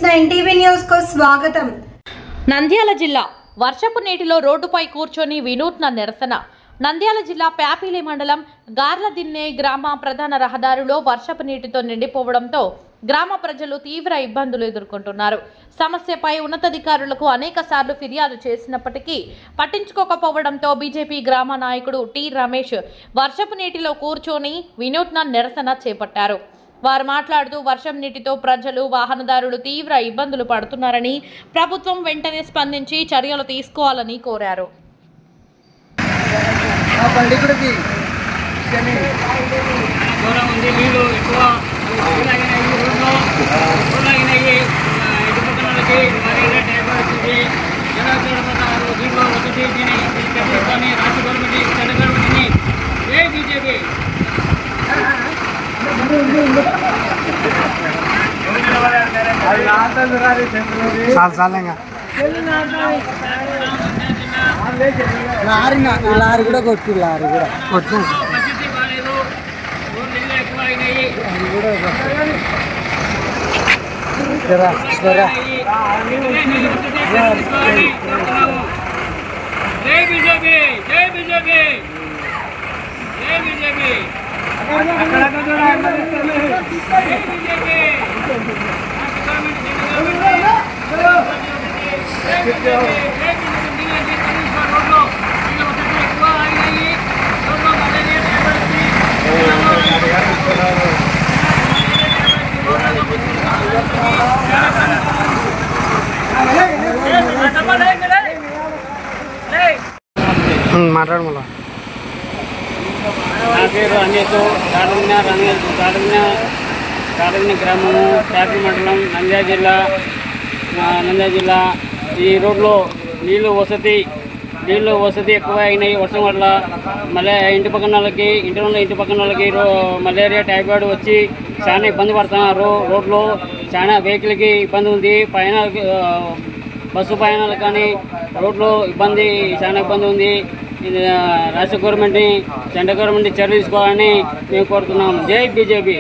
9 TV news కు స్వాగతం. నంద్యాల జిల్లా వర్షపు నీటిలో రోడ్డుపై కూర్చొని వినూత్న నిరసన. నంద్యాల జిల్లా ప్యాపిలి మండలం గార్లదిన్నె గ్రామ ప్రధాన రహదారిలో వర్షపు నీటితో నిండిపోవడంతో గ్రామ ప్రజలు తీవ్ర ఇబ్బందులు ఎదుర్కొంటున్నారు. సమస్యపై ఉన్నతాధికారులకు అనేక సార్లు ఫిర్యాదు చేసినప్పటికీ పట్టించుకోకపోవడంతో బీజేపీ గ్రామ నాయకుడు టి రమేష్ వర్షపు నీటిలో కూర్చొని వినూత్న నిరసన చేపట్టారు. వారు మాట్లాడుతూ వర్షం నీటితో ప్రజలు వాహనదారులు తీవ్ర ఇబ్బందులు పడుతున్నారని ప్రభుత్వం వెంటనే స్పందించి చర్యలు తీసుకోవాలని కోరారు. లారీ కూడా కొట్టు మాట్లాడు. మళ్ళా నా పేరు అన్యతో కాడగ్న గ్రామము ప్యాపిలి మండలం నంద్యాల జిల్లా. ఈ రోడ్లో నీళ్ళు వసతి ఎక్కువ అయినాయి. వర్షం వల్ల మళ్ళీ ఇంటి పక్కన వాళ్ళకి మలేరియా టైఫాయిడ్ వచ్చి చాలా ఇబ్బంది పడుతున్నారు. రోడ్లో చాలా వెహికల్కి ఇబ్బంది ఉంది. బస్సు ప్రయాణాలు కానీ రోడ్లో చాలా ఇబ్బంది ఉంది. రాష్ట్ర గవర్నమెంట్ని సెంట్రల్ గవర్నమెంట్ చర్య తీసుకోవాలని మేము కోరుతున్నాం. జై బీజేపీ.